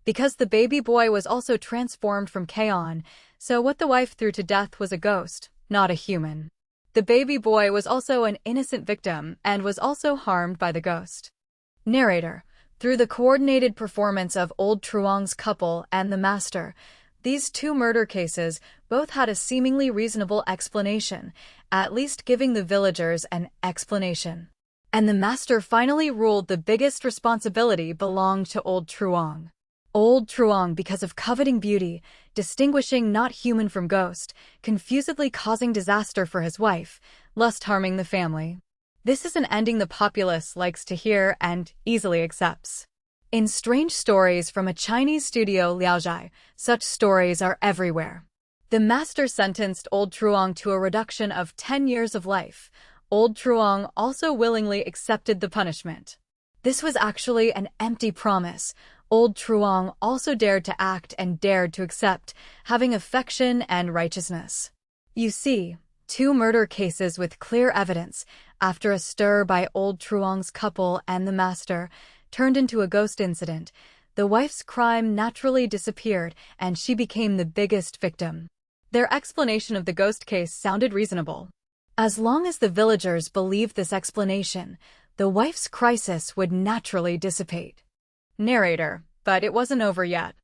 Because the baby boy was also transformed from Que Anh, so what the wife threw to death was a ghost, not a human. The baby boy was also an innocent victim and was also harmed by the ghost. Narrator. Through the coordinated performance of old Truong's couple and the master, these 2 murder cases both had a seemingly reasonable explanation, at least giving the villagers an explanation. And the master finally ruled the biggest responsibility belonged to old Truong. Old Truong, because of coveting beauty, distinguishing not human from ghost, confusedly causing disaster for his wife, lust harming the family. This is an ending the populace likes to hear and easily accepts. In strange stories from a Chinese studio Liaozhai, such stories are everywhere. The master sentenced old Truong to a reduction of 10 years of life. Old Truong also willingly accepted the punishment. This was actually an empty promise. Old Truong also dared to act and dared to accept, having affection and righteousness. You see, 2 murder cases with clear evidence, after a stir by old Truong's couple and the master, turned into a ghost incident. The wife's crime naturally disappeared, and she became the biggest victim. Their explanation of the ghost case sounded reasonable. As long as the villagers believed this explanation, the wife's crisis would naturally dissipate. Narrator. But it wasn't over yet.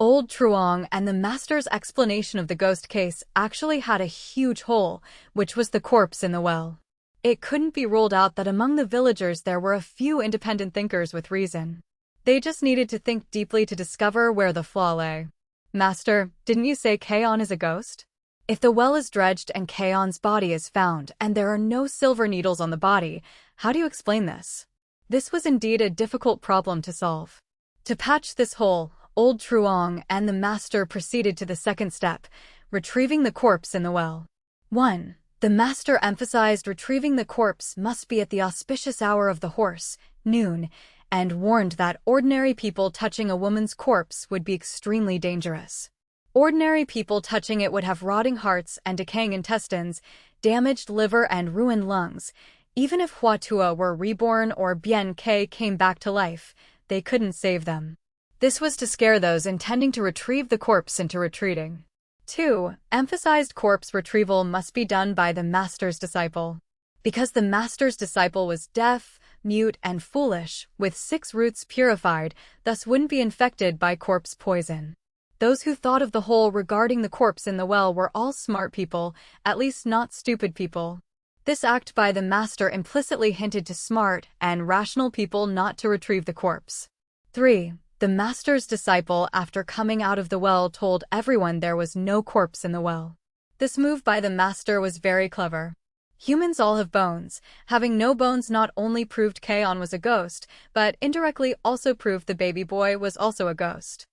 Old Truong and the master's explanation of the ghost case actually had a huge hole, which was the corpse in the well. It couldn't be ruled out that among the villagers there were a few independent thinkers with reason. They just needed to think deeply to discover where the flaw lay. Master, didn't you say Que Anh is a ghost? If the well is dredged and Que Anh's body is found and there are no silver needles on the body, how do you explain this? This was indeed a difficult problem to solve. To patch this hole, old Truong and the master proceeded to the second step, retrieving the corpse in the well. 1. The master emphasized retrieving the corpse must be at the auspicious hour of the horse, noon, and warned that ordinary people touching a woman's corpse would be extremely dangerous. Ordinary people touching it would have rotting hearts and decaying intestines, damaged liver and ruined lungs. Even if Hua Tua were reborn or Bien Ke came back to life, they couldn't save them. This was to scare those intending to retrieve the corpse into retreating. 2. Emphasized corpse retrieval must be done by the master's disciple. Because the master's disciple was deaf, mute, and foolish, with 6 roots purified, thus wouldn't be infected by corpse poison. Those who thought of the whole regarding the corpse in the well were all smart people, at least not stupid people. This act by the master implicitly hinted to smart and rational people not to retrieve the corpse. 3. The master's disciple, after coming out of the well, told everyone there was no corpse in the well. This move by the master was very clever. Humans all have bones. Having no bones not only proved Que Anh was a ghost, but indirectly also proved the baby boy was also a ghost.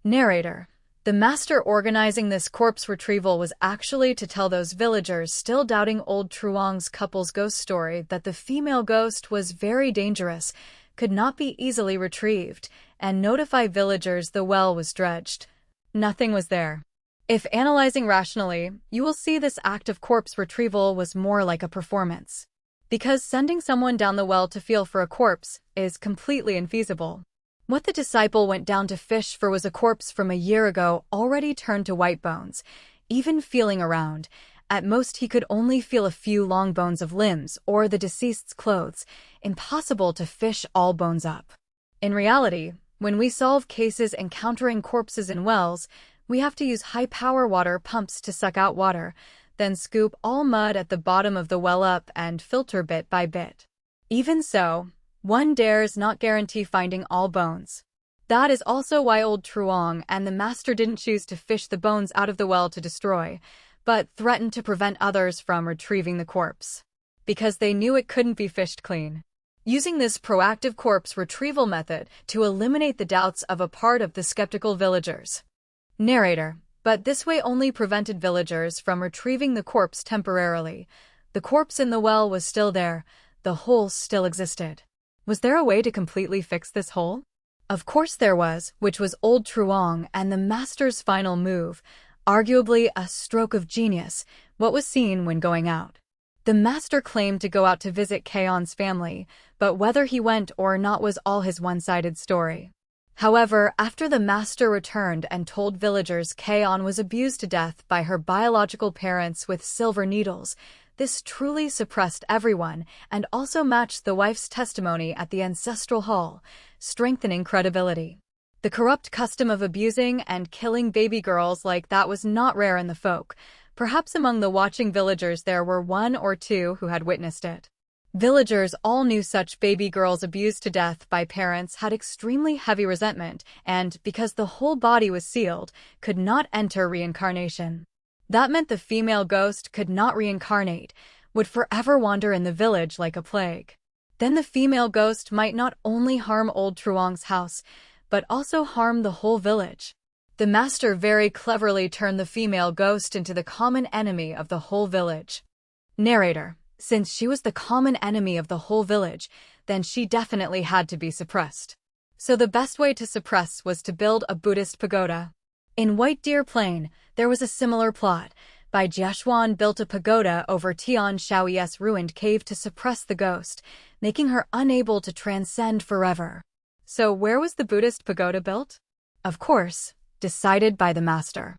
Narrator. The master organizing this corpse retrieval was actually to tell those villagers still doubting old Truong's couple's ghost story that the female ghost was very dangerous, could not be easily retrieved, and notify villagers the well was dredged. Nothing was there. If analyzing rationally, you will see this act of corpse retrieval was more like a performance. Because sending someone down the well to feel for a corpse is completely infeasible. What the disciple went down to fish for was a corpse from a year ago already turned to white bones. Even feeling around, at most he could only feel a few long bones of limbs or the deceased's clothes. Impossible to fish all bones up. In reality, when we solve cases encountering corpses in wells, we have to use high-power water pumps to suck out water, then scoop all mud at the bottom of the well up and filter bit by bit. Even so, one dares not guarantee finding all bones. That is also why old Truong and the master didn't choose to fish the bones out of the well to destroy, but threatened to prevent others from retrieving the corpse. Because they knew it couldn't be fished clean. Using this proactive corpse retrieval method to eliminate the doubts of a part of the skeptical villagers. Narrator. But this way only prevented villagers from retrieving the corpse temporarily. The corpse in the well was still there. The hole still existed. Was there a way to completely fix this hole? Of course there was, which was old Truong and the master's final move, arguably a stroke of genius, what was seen when going out. The master claimed to go out to visit Que Anh's family, but whether he went or not was all his one-sided story. However, after the master returned and told villagers Que Anh was abused to death by her biological parents with silver needles, this truly suppressed everyone and also matched the wife's testimony at the ancestral hall, strengthening credibility. The corrupt custom of abusing and killing baby girls like that was not rare in the folk. Perhaps among the watching villagers there were one or two who had witnessed it. Villagers all knew such baby girls abused to death by parents had extremely heavy resentment and, because the whole body was sealed, could not enter reincarnation. That meant the female ghost could not reincarnate, would forever wander in the village like a plague. Then the female ghost might not only harm old Truong's house, but also harm the whole village. The master very cleverly turned the female ghost into the common enemy of the whole village. Narrator. Since she was the common enemy of the whole village, then she definitely had to be suppressed. So the best way to suppress was to build a Buddhist pagoda. In White Deer Plain, there was a similar plot. Bai Jiaxuan built a pagoda over Tian Shaoyi's ruined cave to suppress the ghost, making her unable to transcend forever. So where was the Buddhist pagoda built? Of course, decided by the master.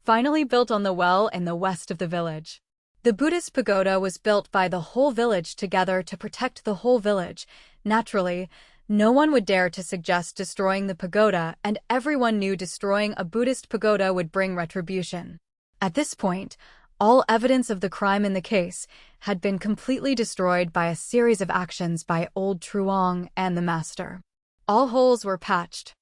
Finally built on the well in the west of the village. The Buddhist pagoda was built by the whole village together to protect the whole village. Naturally, no one would dare to suggest destroying the pagoda, and everyone knew destroying a Buddhist pagoda would bring retribution. At this point, all evidence of the crime in the case had been completely destroyed by a series of actions by old Truong and the master. All holes were patched.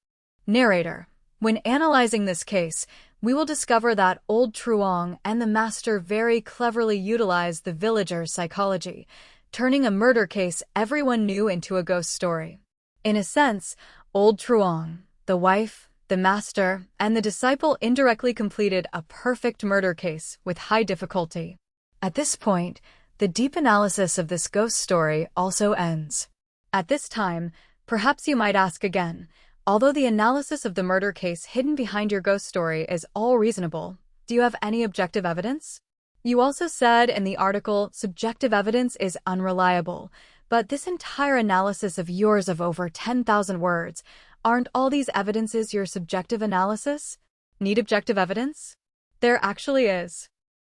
Narrator. When analyzing this case, we will discover that old Truong and the master very cleverly utilized the villager psychology, turning a murder case everyone knew into a ghost story. In a sense, old Truong, the wife, the master, and the disciple indirectly completed a perfect murder case with high difficulty. At this point, the deep analysis of this ghost story also ends. At this time, perhaps you might ask again, although the analysis of the murder case hidden behind your ghost story is all reasonable, do you have any objective evidence? You also said in the article, subjective evidence is unreliable, but this entire analysis of yours of over 10,000 words, aren't all these evidences your subjective analysis? Need objective evidence? There actually is.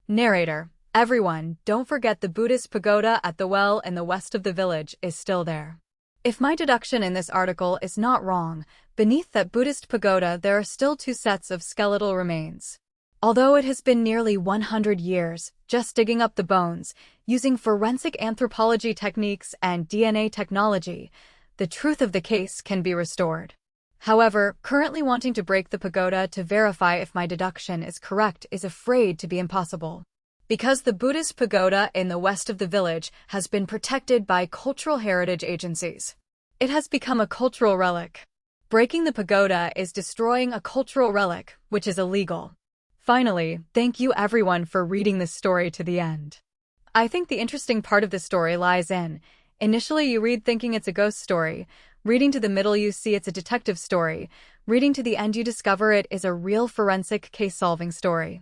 Narrator. Everyone, don't forget the Buddhist pagoda at the well in the west of the village is still there. If my deduction in this article is not wrong, beneath that Buddhist pagoda there are still two sets of skeletal remains. Although it has been nearly 100 years, just digging up the bones, using forensic anthropology techniques and DNA technology, the truth of the case can be restored. However, currently wanting to break the pagoda to verify if my deduction is correct is afraid to be impossible. Because the Buddhist pagoda in the west of the village has been protected by cultural heritage agencies. It has become a cultural relic. Breaking the pagoda is destroying a cultural relic, which is illegal. Finally, thank you everyone for reading this story to the end. I think the interesting part of the story lies in, initially you read thinking it's a ghost story, reading to the middle you see it's a detective story, reading to the end you discover it is a real forensic case-solving story.